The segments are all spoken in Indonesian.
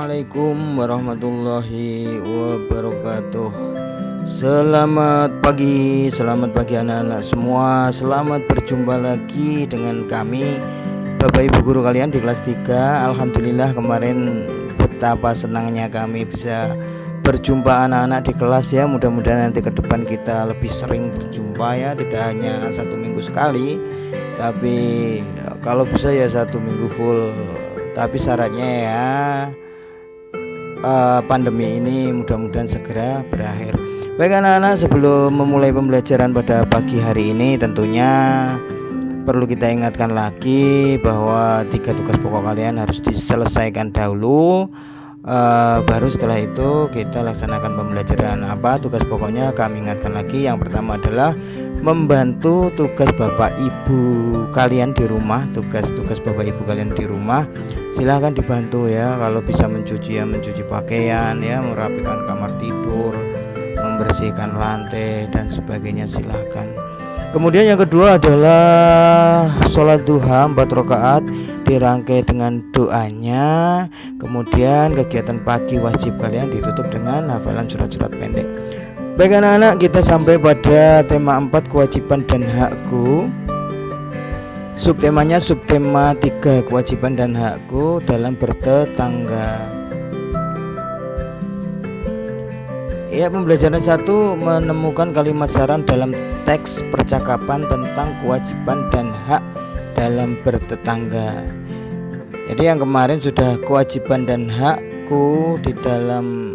Assalamualaikum warahmatullahi wabarakatuh. Selamat pagi anak-anak semua. Selamat berjumpa lagi dengan kami Bapak Ibu guru kalian di kelas 3. Alhamdulillah kemarin betapa senangnya kami bisa berjumpa anak-anak di kelas ya. Mudah-mudahan nanti ke depan kita lebih sering berjumpa ya, tidak hanya 1 minggu sekali, tapi kalau bisa ya 1 minggu full. Tapi syaratnya ya pandemi ini mudah-mudahan segera berakhir. Baik anak-anak, sebelum memulai pembelajaran pada pagi hari ini tentunya perlu kita ingatkan lagi bahwa 3 tugas pokok kalian harus diselesaikan dahulu, baru setelah itu kita laksanakan pembelajaran. Apa tugas pokoknya? Kami ingatkan lagi. Yang pertama adalah membantu tugas Bapak Ibu kalian di rumah. Tugas Bapak Ibu kalian di rumah silahkan dibantu ya. Kalau bisa mencuci ya, mencuci pakaian ya, merapikan kamar tidur, membersihkan lantai dan sebagainya, silahkan. Kemudian yang kedua adalah sholat duha 4 rakaat dirangkai dengan doanya. Kemudian kegiatan pagi wajib kalian ditutup dengan hafalan surat-surat pendek. Baik anak-anak, kita sampai pada tema 4, kewajiban dan hakku. Subtemanya subtema 3, kewajiban dan hakku dalam bertetangga. Ya, pembelajaran 1 menemukan kalimat saran dalam teks percakapan tentang kewajiban dan hak dalam bertetangga. Jadi yang kemarin sudah kewajiban dan hakku di dalam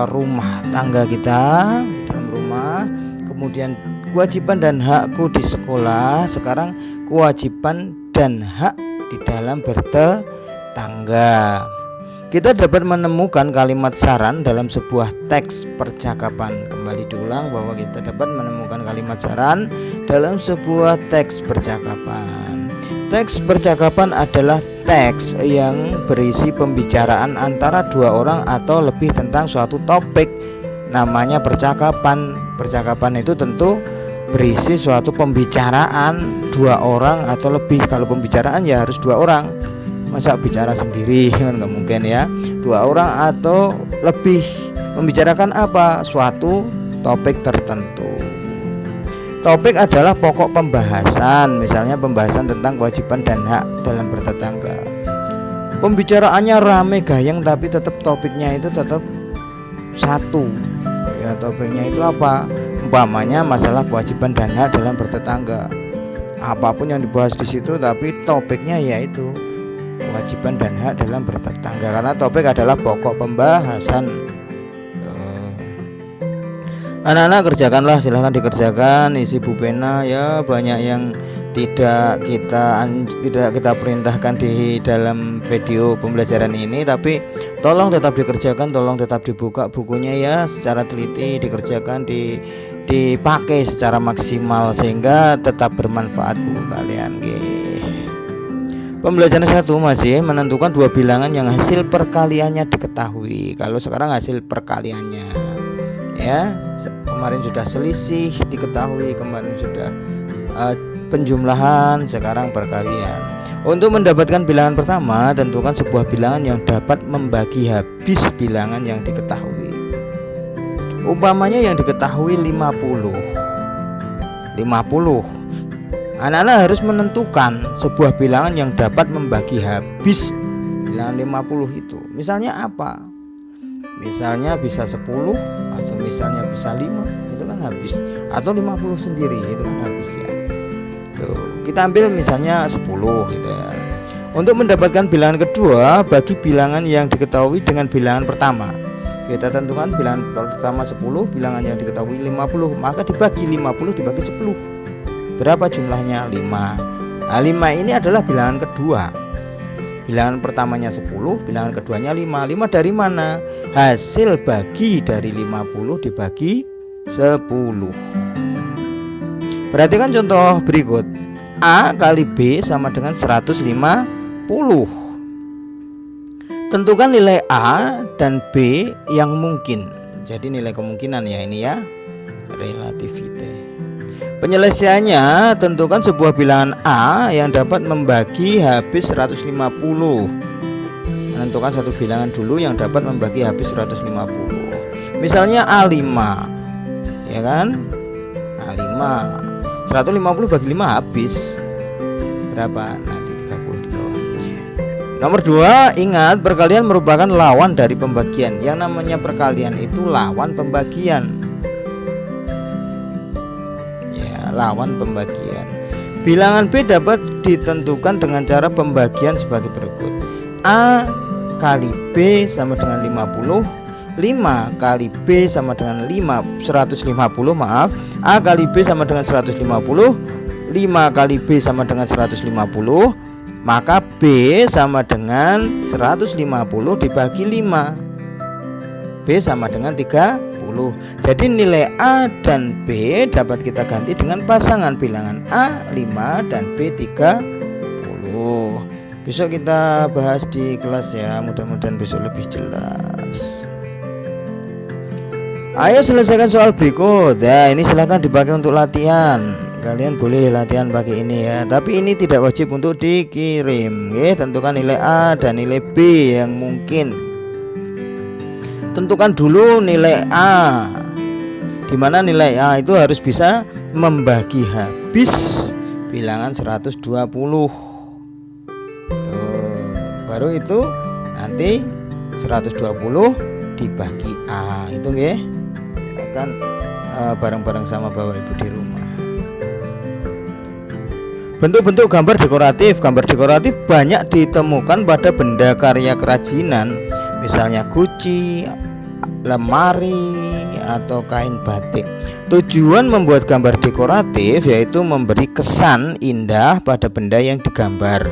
rumah tangga kita, dalam rumah. Kemudian kewajiban dan hakku di sekolah. Sekarang kewajiban dan hak di dalam bertetangga. Kita dapat menemukan kalimat saran dalam sebuah teks percakapan. Kembali diulang bahwa kita dapat menemukan kalimat saran dalam sebuah teks percakapan. Teks percakapan adalah teks yang berisi pembicaraan antara 2 orang atau lebih tentang suatu topik. Namanya percakapan. Percakapan itu tentu berisi suatu pembicaraan 2 orang atau lebih. Kalau pembicaraan ya harus 2 orang. Masa bicara sendiri kan nggak mungkin ya. 2 orang atau lebih membicarakan apa? Suatu topik tertentu. Topik adalah pokok pembahasan, misalnya pembahasan tentang kewajiban dan hak dalam bertetangga. Pembicaraannya rame gayeng tapi tetap topiknya itu tetap satu. Ya, topiknya itu apa? Umpamanya masalah kewajiban dan hak dalam bertetangga. Apapun yang dibahas di situ tapi topiknya yaitu kewajiban dan hak dalam bertetangga, karena topik adalah pokok pembahasan. Anak-anak kerjakanlah, silahkan dikerjakan, isi pulpena ya. Banyak yang tidak kita perintahkan di dalam video pembelajaran ini, tapi tolong tetap dikerjakan, tolong tetap dibuka bukunya ya secara teliti, dikerjakan, dipakai secara maksimal sehingga tetap bermanfaat buku kalian. Pembelajaran 1 masih menentukan 2 bilangan yang hasil perkaliannya diketahui. Kalau sekarang hasil perkaliannya ya, kemarin sudah selisih diketahui, kemarin sudah penjumlahan, sekarang perkalian. Untuk mendapatkan bilangan pertama, tentukan sebuah bilangan yang dapat membagi habis bilangan yang diketahui. Umpamanya yang diketahui 50. Anak-anak harus menentukan sebuah bilangan yang dapat membagi habis bilangan 50 itu. Misalnya apa? Misalnya bisa 10, atau misalnya bisa 5, itu kan habis. Atau 50 sendiri, itu kan habis ya. Tuh, kita ambil misalnya 10 gitu ya. Untuk mendapatkan bilangan kedua, bagi bilangan yang diketahui dengan bilangan pertama. Kita tentukan bilangan pertama 10, bilangan yang diketahui 50, maka dibagi 50 dibagi 10. Berapa jumlahnya? 5. Nah, 5 ini adalah bilangan kedua. Bilangan pertamanya 10, bilangan keduanya 5. 5 dari mana? Hasil bagi dari 50 dibagi 10. Perhatikan contoh berikut. A kali B sama dengan 150. Tentukan nilai A dan B yang mungkin. Jadi nilai kemungkinan ya ini ya, relativity. Penyelesaiannya, tentukan sebuah bilangan A yang dapat membagi habis 150. menentukan satu bilangan dulu yang dapat membagi habis 150. Misalnya A5, ya kan? A5 150 bagi 5 habis berapa? Nanti 30 di bawah. Nomor 2, ingat perkalian merupakan lawan dari pembagian. Yang namanya perkalian itu lawan pembagian. Ya, lawan pembagian. Bilangan B dapat ditentukan dengan cara pembagian sebagai berikut. A kali B sama dengan 50, 5 kali B sama dengan 150, maaf. A kali B sama dengan 150, 5 kali B sama dengan 150, maka B sama dengan 150 dibagi 5, B sama dengan 30. Jadi nilai A dan B dapat kita ganti dengan pasangan bilangan A 5 dan B 30. Besok kita bahas di kelas ya, mudah-mudahan besok lebih jelas. Ayo selesaikan soal berikut. Ya, ini silahkan dipakai untuk latihan. Kalian boleh latihan pakai ini ya. Tapi ini tidak wajib untuk dikirim. Oke, tentukan nilai A dan nilai B yang mungkin. Tentukan dulu nilai A. Dimana nilai A itu harus bisa membagi habis bilangan 120. Tuh, baru itu nanti 120 dibagi A. Itu nggih. Kan bareng-bareng sama Bapak Ibu di rumah. Bentuk-bentuk gambar dekoratif. Gambar dekoratif banyak ditemukan pada benda karya kerajinan, misalnya guci, lemari, atau kain batik. Tujuan membuat gambar dekoratif yaitu memberi kesan indah pada benda yang digambar.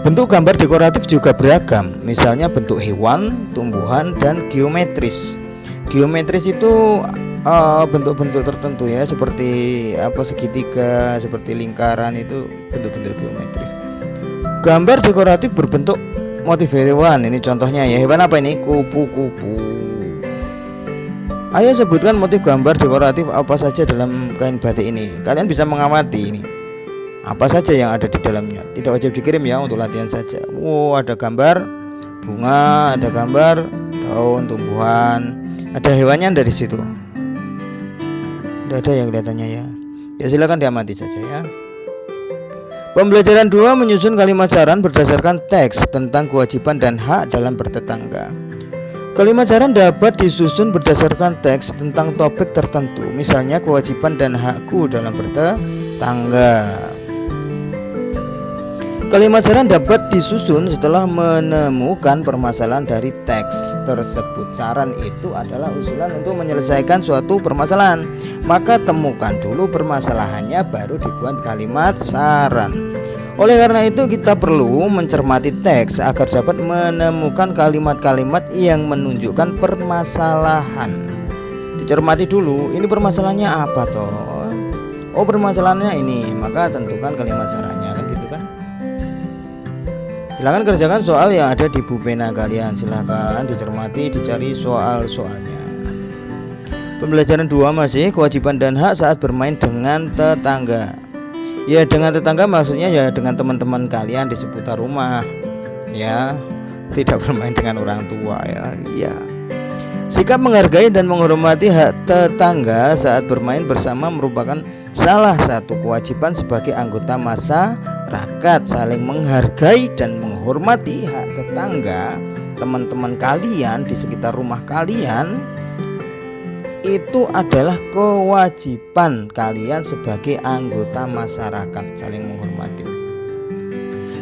Bentuk gambar dekoratif juga beragam, misalnya bentuk hewan, tumbuhan, dan geometris. Geometris itu bentuk-bentuk tertentu ya, seperti segitiga, seperti lingkaran, itu bentuk-bentuk geometris. Gambar dekoratif berbentuk motif hewan. Ini contohnya ya, hewan apa ini? Kupu-kupu. Ayo sebutkan motif gambar dekoratif apa saja dalam kain batik ini. Kalian bisa mengamati ini apa saja yang ada di dalamnya. Tidak wajib dikirim ya, untuk latihan saja. Ada gambar bunga, ada gambar daun, tumbuhan, ada hewannya dari situ. Tidak ada yang kelihatannya ya. Ya silakan diamati saja ya. Pembelajaran 2, menyusun kalimat saran berdasarkan teks tentang kewajiban dan hak dalam bertetangga. Kalimat saran dapat disusun berdasarkan teks tentang topik tertentu, misalnya kewajiban dan hakku dalam bertetangga. Kalimat saran dapat disusun setelah menemukan permasalahan dari teks tersebut. Saran itu adalah usulan untuk menyelesaikan suatu permasalahan. Maka temukan dulu permasalahannya, baru dibuat kalimat saran. Oleh karena itu kita perlu mencermati teks agar dapat menemukan kalimat-kalimat yang menunjukkan permasalahan. Dicermati dulu, ini permasalahannya apa toh? Oh, permasalahannya ini, maka tentukan kalimat sarannya, kan gitu kan. Silahkan kerjakan soal yang ada di buku pena kalian. Silahkan dicermati, dicari soal-soalnya. Pembelajaran 2 masih kewajiban dan hak saat bermain dengan tetangga. Ya, dengan tetangga maksudnya ya dengan teman-teman kalian di seputar rumah. Ya, tidak bermain dengan orang tua ya. Iya. Sikap menghargai dan menghormati hak tetangga saat bermain bersama merupakan salah satu kewajiban sebagai anggota masyarakat. Saling menghargai dan menghormati hak tetangga, teman-teman kalian di sekitar rumah kalian, itu adalah kewajiban kalian sebagai anggota masyarakat, saling menghormati.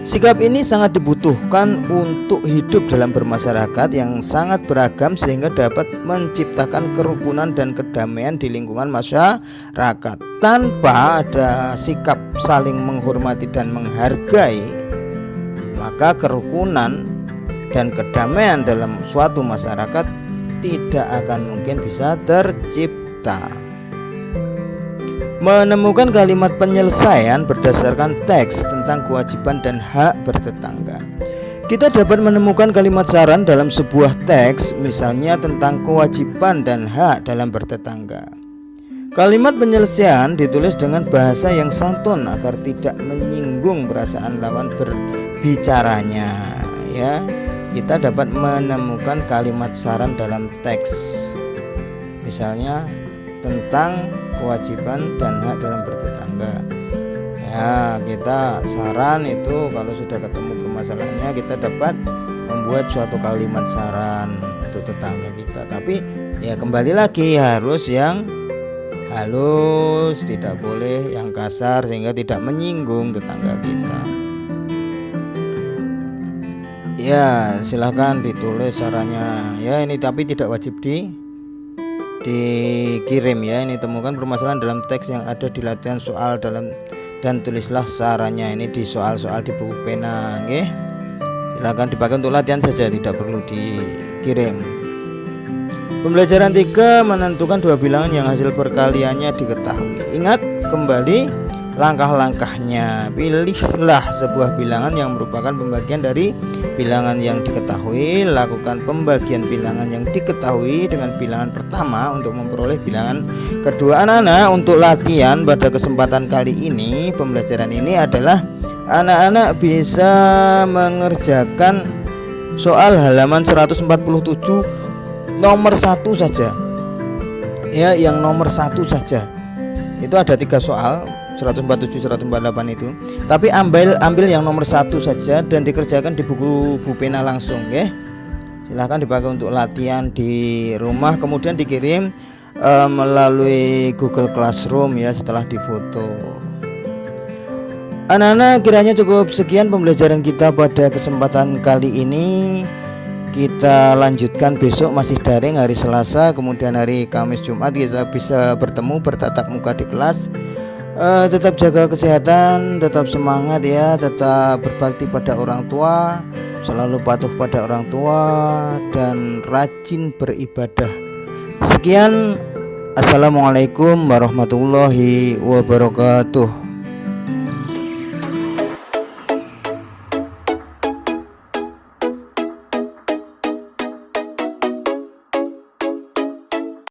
Sikap ini sangat dibutuhkan untuk hidup dalam bermasyarakat yang sangat beragam, sehingga dapat menciptakan kerukunan dan kedamaian di lingkungan masyarakat. Tanpa ada sikap saling menghormati dan menghargai, maka kerukunan dan kedamaian dalam suatu masyarakat tidak akan mungkin bisa tercipta. Menemukan kalimat penyelesaian berdasarkan teks tentang kewajiban dan hak bertetangga. Kita dapat menemukan kalimat saran dalam sebuah teks, misalnya tentang kewajiban dan hak dalam bertetangga. Kalimat penyelesaian ditulis dengan bahasa yang santun agar tidak menyinggung perasaan lawan berbicaranya ya. kita dapat menemukan kalimat saran dalam teks. Misalnya tentang kewajiban dan hak dalam bertetangga. Ya, kita saran itu kalau sudah ketemu permasalahannya kita dapat membuat suatu kalimat saran untuk tetangga kita. Tapi ya kembali lagi harus yang halus, tidak boleh yang kasar sehingga tidak menyinggung tetangga kita. Ya, silahkan ditulis sarannya. Ya, ini tapi tidak wajib dikirim ya. Ini temukan permasalahan dalam teks yang ada di latihan soal dalam dan tulislah sarannya. Ini di soal-soal di buku pena, oke? Silahkan dipakai untuk latihan saja, tidak perlu dikirim. Pembelajaran 3, menentukan dua bilangan yang hasil perkaliannya diketahui. Ingat kembali langkah-langkahnya. Pilihlah sebuah bilangan yang merupakan pembagian dari bilangan yang diketahui. Lakukan pembagian bilangan yang diketahui dengan bilangan pertama untuk memperoleh bilangan kedua. Anak-anak, untuk latihan pada kesempatan kali ini, pembelajaran ini adalah anak-anak bisa mengerjakan soal halaman 147 nomor 1 saja. Ya, yang nomor 1 saja. Itu ada 3 soal, 147 148 itu. Tapi ambil yang nomor 1 saja dan dikerjakan di buku pena langsung, ya. Silahkan dipakai untuk latihan di rumah, kemudian dikirim melalui Google Classroom ya setelah difoto. Anak-anak, kiranya cukup sekian pembelajaran kita pada kesempatan kali ini. Kita lanjutkan besok, masih daring hari Selasa, kemudian hari Kamis Jumat kita bisa bertemu bertatap muka di kelas. Tetap jaga kesehatan, tetap semangat ya, tetap berbakti pada orang tua, selalu patuh pada orang tua dan rajin beribadah. Sekian, assalamualaikum warahmatullahi wabarakatuh.